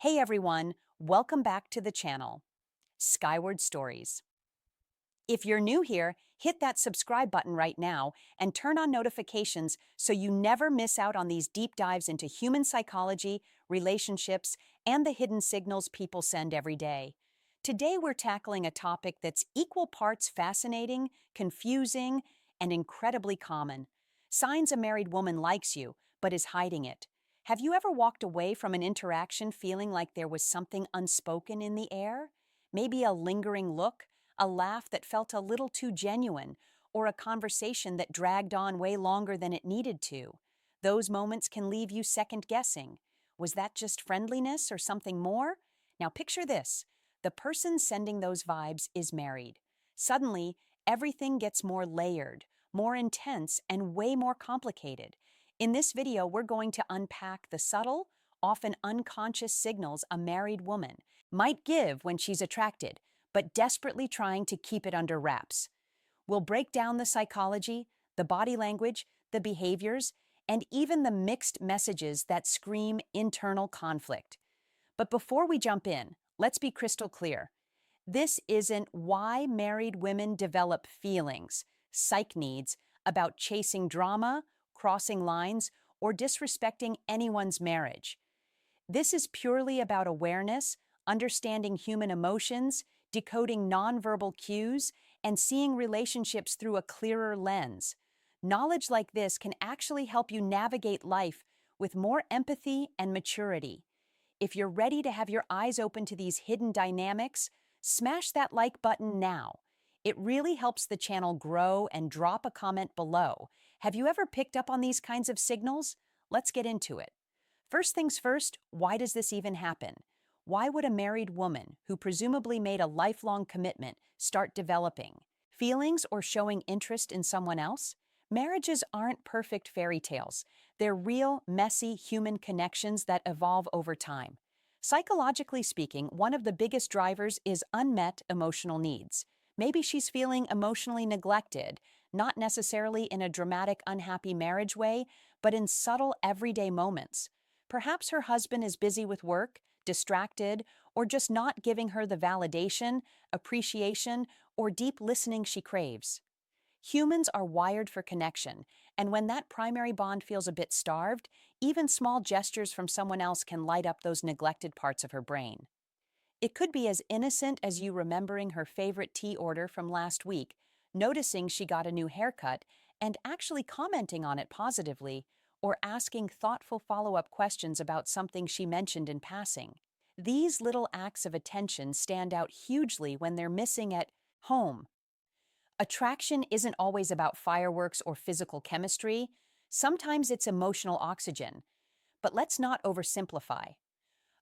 Hey everyone, welcome back to the channel, Skyward Stories. If you're new here, hit that subscribe button right now and turn on notifications so you never miss out on these deep dives into human psychology, relationships, and the hidden signals people send every day. Today we're tackling a topic that's equal parts fascinating, confusing, and incredibly common. Signs a married woman likes you, but is hiding it. Have you ever walked away from an interaction feeling like there was something unspoken in the air? Maybe a lingering look, a laugh that felt a little too genuine, or a conversation that dragged on way longer than it needed to. Those moments can leave you second guessing. Was that just friendliness or something more? Now picture this. The person sending those vibes is married. Suddenly, everything gets more layered, more intense, and way more complicated. In this video, we're going to unpack the subtle, often unconscious signals a married woman might give when she's attracted, but desperately trying to keep it under wraps. We'll break down the psychology, the body language, the behaviors, and even the mixed messages that scream internal conflict. But before we jump in, let's be crystal clear. This isn't why married women develop feelings, psych needs, about chasing drama, crossing lines, or disrespecting anyone's marriage. This is purely about awareness, understanding human emotions, decoding nonverbal cues, and seeing relationships through a clearer lens. Knowledge like this can actually help you navigate life with more empathy and maturity. If you're ready to have your eyes open to these hidden dynamics, smash that like button now. It really helps the channel grow, and drop a comment below. Have you ever picked up on these kinds of signals? Let's get into it. First things first, why does this even happen? Why would a married woman, who presumably made a lifelong commitment, start developing feelings or showing interest in someone else? Marriages aren't perfect fairy tales. They're real, messy human connections that evolve over time. Psychologically speaking, one of the biggest drivers is unmet emotional needs. Maybe she's feeling emotionally neglected, not necessarily in a dramatic, unhappy marriage way, but in subtle, everyday moments. Perhaps her husband is busy with work, distracted, or just not giving her the validation, appreciation, or deep listening she craves. Humans are wired for connection, and when that primary bond feels a bit starved, even small gestures from someone else can light up those neglected parts of her brain. It could be as innocent as you remembering her favorite tea order from last week, noticing she got a new haircut, and actually commenting on it positively, or asking thoughtful follow-up questions about something she mentioned in passing. These little acts of attention stand out hugely when they're missing at home. Attraction isn't always about fireworks or physical chemistry. Sometimes it's emotional oxygen. But let's not oversimplify.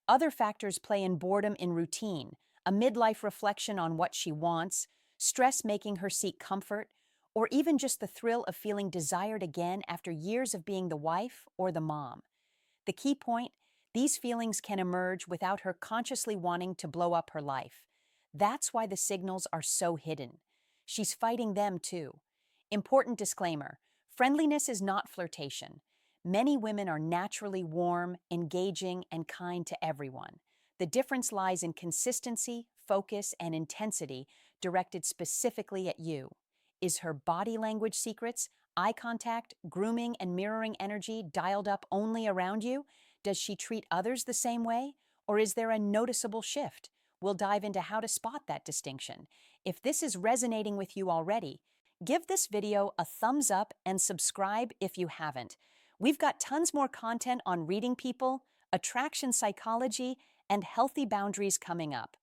Other factors play in: boredom in routine, a midlife reflection on what she wants, stress making her seek comfort, or even just the thrill of feeling desired again after years of being the wife or the mom. The key point: these feelings can emerge without her consciously wanting to blow up her life. That's why the signals are so hidden. She's fighting them too. Important disclaimer: friendliness is not flirtation. Many women are naturally warm, engaging, and kind to everyone. The difference lies in consistency, focus, and intensity directed specifically at you. Is her body language secrets, eye contact, grooming, and mirroring energy dialed up only around you? Does she treat others the same way? Or is there a noticeable shift? We'll dive into how to spot that distinction. If this is resonating with you already, give this video a thumbs up and subscribe if you haven't. We've got tons more content on reading people, attraction psychology, and healthy boundaries coming up.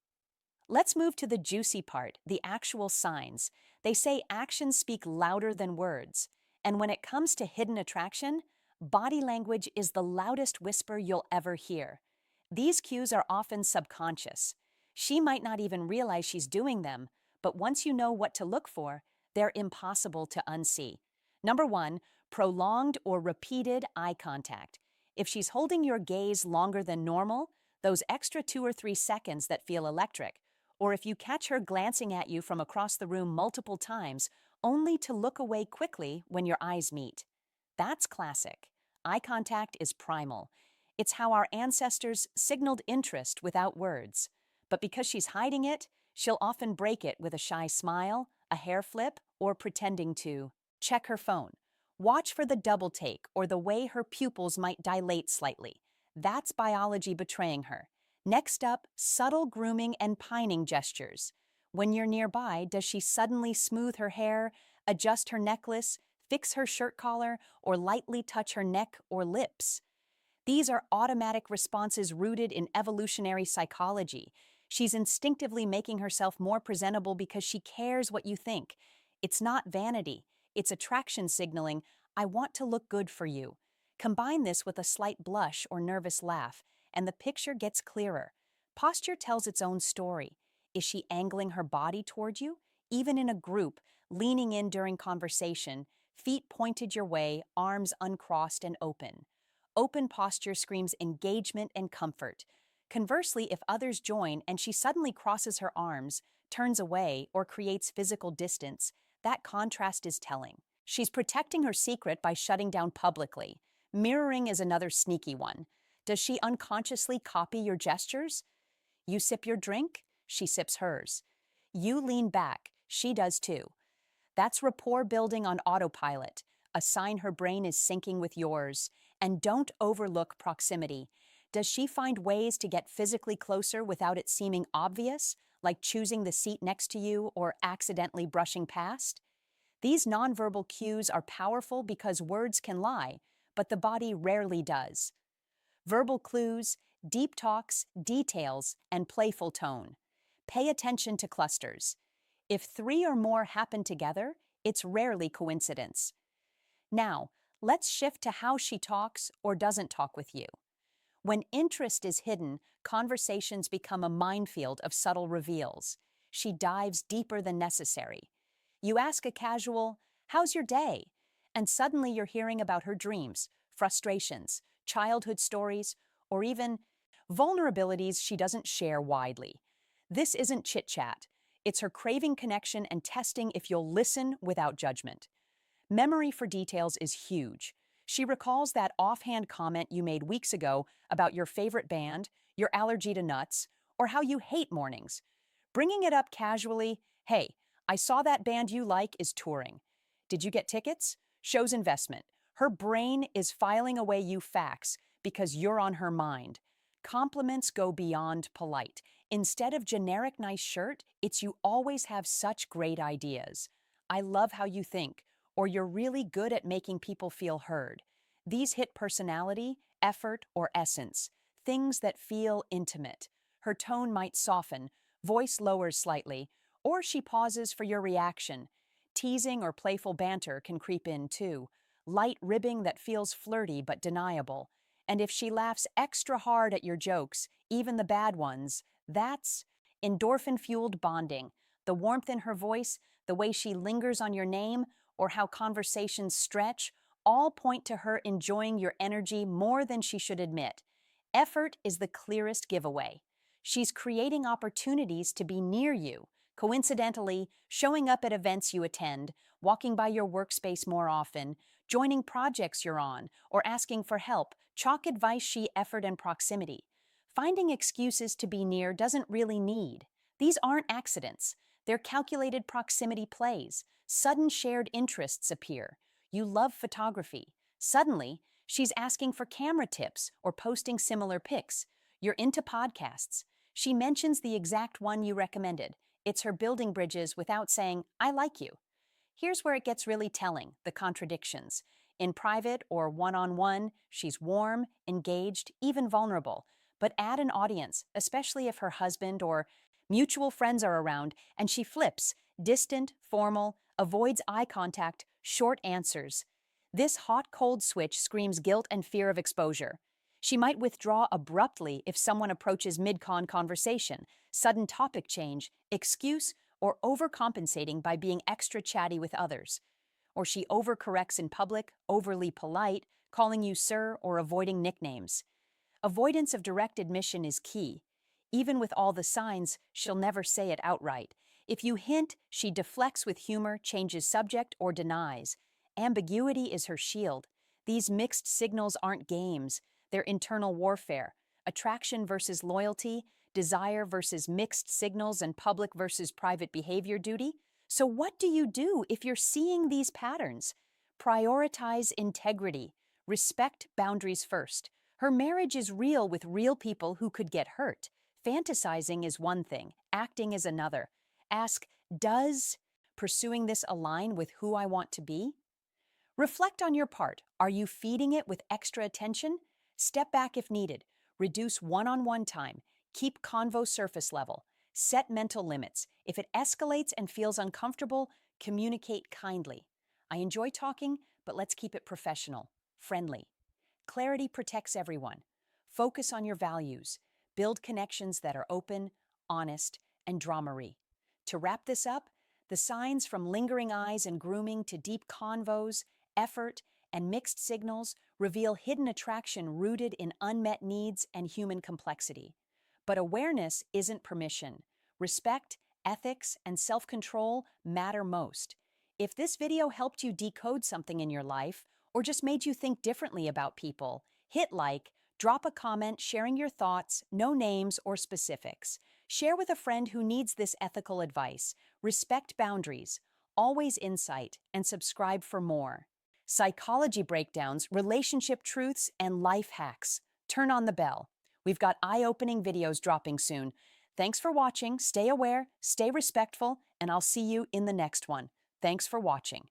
Let's move to the juicy part, the actual signs. They say actions speak louder than words. And when it comes to hidden attraction, body language is the loudest whisper you'll ever hear. These cues are often subconscious. She might not even realize she's doing them, but once you know what to look for, they're impossible to unsee. Number one, prolonged or repeated eye contact. If she's holding your gaze longer than normal, those extra 2 or 3 seconds that feel electric, or if you catch her glancing at you from across the room multiple times, only to look away quickly when your eyes meet. That's classic. Eye contact is primal. It's how our ancestors signaled interest without words. But because she's hiding it, she'll often break it with a shy smile, a hair flip, or pretending to check her phone. Watch for the double take or the way her pupils might dilate slightly. That's biology betraying her. Next up, subtle grooming and pining gestures. When you're nearby, does she suddenly smooth her hair, adjust her necklace, fix her shirt collar, or lightly touch her neck or lips? These are automatic responses rooted in evolutionary psychology. She's instinctively making herself more presentable because she cares what you think. It's not vanity, it's attraction signaling, I want to look good for you. Combine this with a slight blush or nervous laugh, and the picture gets clearer. Posture tells its own story. Is she angling her body toward you? Even in a group, leaning in during conversation, feet pointed your way, arms uncrossed and open. Open posture screams engagement and comfort. Conversely, if others join and she suddenly crosses her arms, turns away, or creates physical distance, that contrast is telling. She's protecting her secret by shutting down publicly. Mirroring is another sneaky one. Does she unconsciously copy your gestures? You sip your drink, she sips hers. You lean back, she does too. That's rapport building on autopilot, a sign her brain is syncing with yours. And don't overlook proximity. Does she find ways to get physically closer without it seeming obvious, like choosing the seat next to you or accidentally brushing past? These nonverbal cues are powerful because words can lie, but the body rarely does. Verbal clues, deep talks, details, and playful tone. Pay attention to clusters. If three or more happen together, it's rarely coincidence. Now, let's shift to how she talks or doesn't talk with you. When interest is hidden, conversations become a minefield of subtle reveals. She dives deeper than necessary. You ask a casual, "How's your day?" And suddenly you're hearing about her dreams, frustrations, childhood stories, or even vulnerabilities she doesn't share widely. This isn't chit-chat. It's her craving connection and testing if you'll listen without judgment. Memory for details is huge. She recalls that offhand comment you made weeks ago about your favorite band, your allergy to nuts, or how you hate mornings. Bringing it up casually, "Hey, I saw that band you like is touring. Did you get tickets?" Shows investment. Her brain is filing away you facts because you're on her mind. Compliments go beyond polite. Instead of generic nice shirt, it's you always have such great ideas. I love how you think, or you're really good at making people feel heard. These hit personality, effort, or essence, things that feel intimate. Her tone might soften, voice lowers slightly, or she pauses for your reaction. Teasing or playful banter can creep in too, light ribbing that feels flirty but deniable. And if she laughs extra hard at your jokes, even the bad ones, that's endorphin-fueled bonding. The warmth in her voice, the way she lingers on your name, or how conversations stretch, all point to her enjoying your energy more than she should admit. Effort is the clearest giveaway. She's creating opportunities to be near you, coincidentally, showing up at events you attend, walking by your workspace more often, joining projects you're on, or asking for help. Chalk advice she effort and proximity. Finding excuses to be near doesn't really need. These aren't accidents. They're calculated proximity plays. Sudden shared interests appear. You love photography. Suddenly, she's asking for camera tips or posting similar pics. You're into podcasts. She mentions the exact one you recommended. It's her building bridges without saying, "I like you." Here's where it gets really telling, the contradictions. In private or one-on-one, she's warm, engaged, even vulnerable. But add an audience, especially if her husband or mutual friends are around, and she flips, distant, formal, avoids eye contact, short answers. This hot-cold switch screams guilt and fear of exposure. She might withdraw abruptly if someone approaches mid-con conversation, sudden topic change, excuse, or overcompensating by being extra chatty with others. Or she overcorrects in public, overly polite, calling you sir or avoiding nicknames. Avoidance of direct admission is key. Even with all the signs, she'll never say it outright. If you hint, she deflects with humor, changes subject, or denies. Ambiguity is her shield. These mixed signals aren't games. their internal warfare, attraction versus loyalty, desire versus mixed signals, and public versus private behavior duty. So, what do you do if you're seeing these patterns? Prioritize integrity, respect boundaries first. Her marriage is real with real people who could get hurt. Fantasizing is one thing, acting is another. Ask, does pursuing this align with who I want to be? Reflect on your part. Are you feeding it with extra attention? Step back if needed. Reduce one-on-one time. Keep convo surface level. Set mental limits. If it escalates and feels uncomfortable, communicate kindly. I enjoy talking, but let's keep it professional, friendly. Clarity protects everyone. Focus on your values. Build connections that are open, honest, and drama-free. To wrap this up, the signs from lingering eyes and grooming to deep convos, effort, and mixed signals reveal hidden attraction rooted in unmet needs and human complexity. But awareness isn't permission. Respect, ethics, and self-control matter most. If this video helped you decode something in your life, or just made you think differently about people, hit like, drop a comment sharing your thoughts, no names or specifics. Share with a friend who needs this ethical advice. Respect boundaries, always insight, and subscribe for more. Psychology breakdowns, relationship truths, and life hacks. Turn on the bell. We've got eye-opening videos dropping soon. Thanks for watching. Stay aware, stay respectful, and I'll see you in the next one. Thanks for watching.